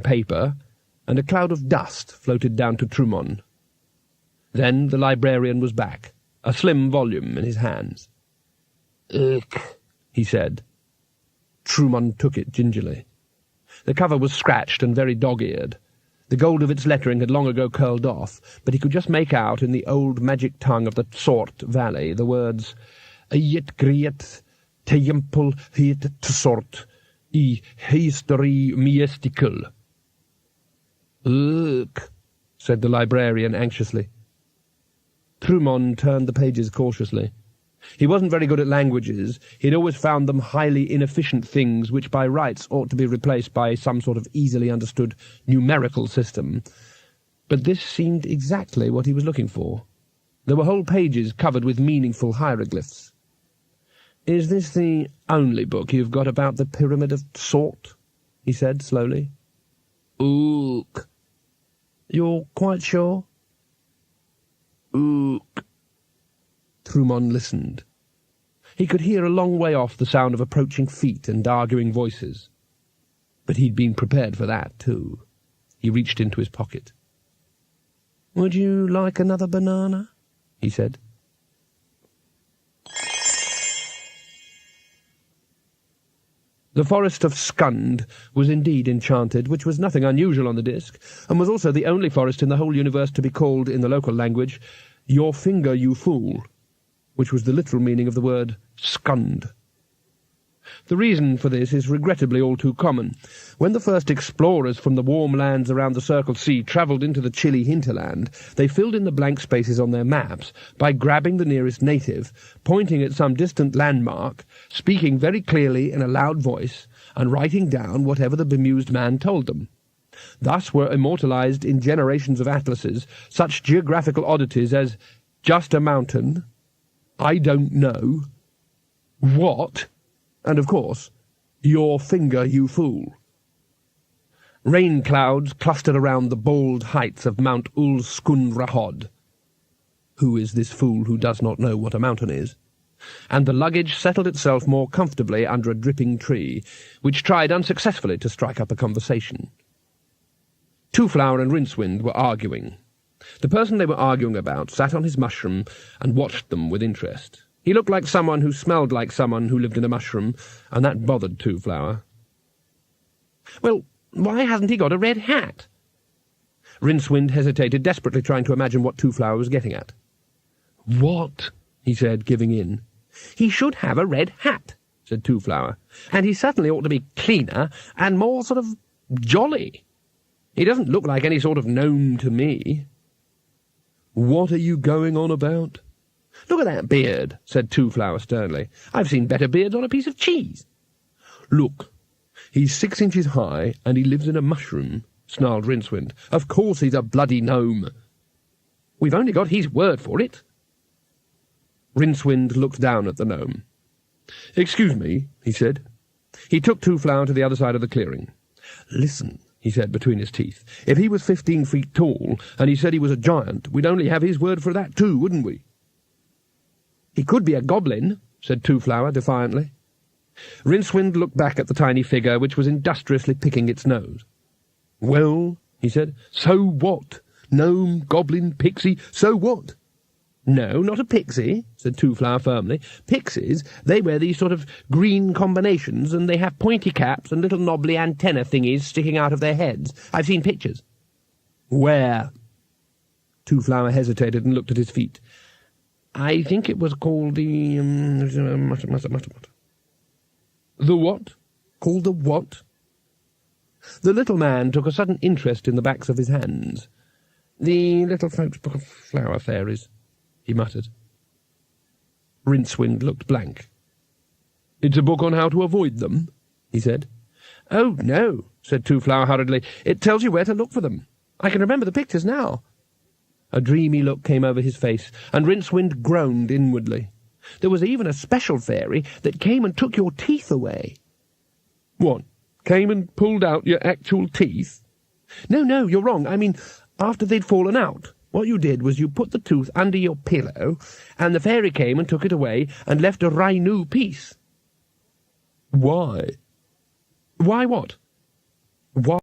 paper, and a cloud of dust floated down to Trumon. Then the librarian was back, a slim volume in his hands. "Ugh," he said. Trumon took it gingerly. The cover was scratched and very dog-eared. The gold of its lettering had long ago curled off, but he could just make out in the old magic tongue of the Tsort Valley the words "Yet griet teimpel hiet tsort I history mystical." "Ugh," said the librarian anxiously. Trumon turned the pages cautiously. He wasn't very good at languages. He'd always found them highly inefficient things which by rights ought to be replaced by some sort of easily understood numerical system. But this seemed exactly what he was looking for. There were whole pages covered with meaningful hieroglyphs. "Is this the only book you've got about the Pyramid of Tsort?" he said slowly. "Ook." "You're quite sure?" "Ook." Trumon listened. He could hear a long way off the sound of approaching feet and arguing voices. But he'd been prepared for that, too. He reached into his pocket. "Would you like another banana?" he said. The forest of Skund was indeed enchanted, which was nothing unusual on the disk, and was also the only forest in the whole universe to be called, in the local language, "Your finger, you fool," which was the literal meaning of the word Skund. The reason for this is regrettably all too common. When the first explorers from the warm lands around the Circle Sea travelled into the chilly hinterland, they filled in the blank spaces on their maps by grabbing the nearest native, pointing at some distant landmark, speaking very clearly in a loud voice, and writing down whatever the bemused man told them. Thus were immortalized in generations of atlases such geographical oddities as "just a mountain," "I don't know," "what," and, of course, "your finger, you fool." Rain clouds clustered around the bald heights of Mount Ulskunrahod. Who is this fool who does not know what a mountain is? And the luggage settled itself more comfortably under a dripping tree, which tried unsuccessfully to strike up a conversation. Twoflower and Rincewind were arguing. The person they were arguing about sat on his mushroom and watched them with interest. He looked like someone who smelled like someone who lived in a mushroom, and that bothered Twoflower. "Well, why hasn't he got a red hat?" Rincewind hesitated, desperately trying to imagine what Twoflower was getting at. "What?" he said, giving in. "He should have a red hat," said Twoflower, "and he certainly ought to be cleaner and more sort of jolly. He doesn't look like any sort of gnome to me." "What are you going on about?" "Look at that beard," said Twoflower sternly. "I've seen better beards on a piece of cheese." "Look, he's 6 inches high, and he lives in a mushroom," snarled Rincewind. "Of course he's a bloody gnome." "We've only got his word for it." Rincewind looked down at the gnome. "Excuse me," he said. He took Twoflower to the other side of the clearing. "Listen," he said between his teeth. "If he was 15 feet tall, and he said he was a giant, we'd only have his word for that too, wouldn't we?" "He could be a goblin," said Twoflower defiantly. Rincewind looked back at the tiny figure, which was industriously picking its nose. "Well," he said, "so what? Gnome, goblin, pixie, so what?" "No, not a pixie," said Twoflower firmly. "Pixies, they wear these sort of green combinations, and they have pointy caps and little knobbly antenna thingies sticking out of their heads. I've seen pictures." "Where?" Twoflower hesitated and looked at his feet. "I think it was called the... The what? Called the what?" The little man took a sudden interest in the backs of his hands. "The Little Folks' Book of Flower Fairies," he muttered. Rincewind looked blank. "It's a book on how to avoid them?" he said. "Oh, no," said Twoflower hurriedly. "It tells you where to look for them. I can remember the pictures now." A dreamy look came over his face, and Rincewind groaned inwardly. "There was even a special fairy that came and took your teeth away." "What, came and pulled out your actual teeth?" No, you're wrong. I mean, after they'd fallen out. What you did was you put the tooth under your pillow, and the fairy came and took it away and left a Rainu piece." "Why?" "Why what?" "Why?"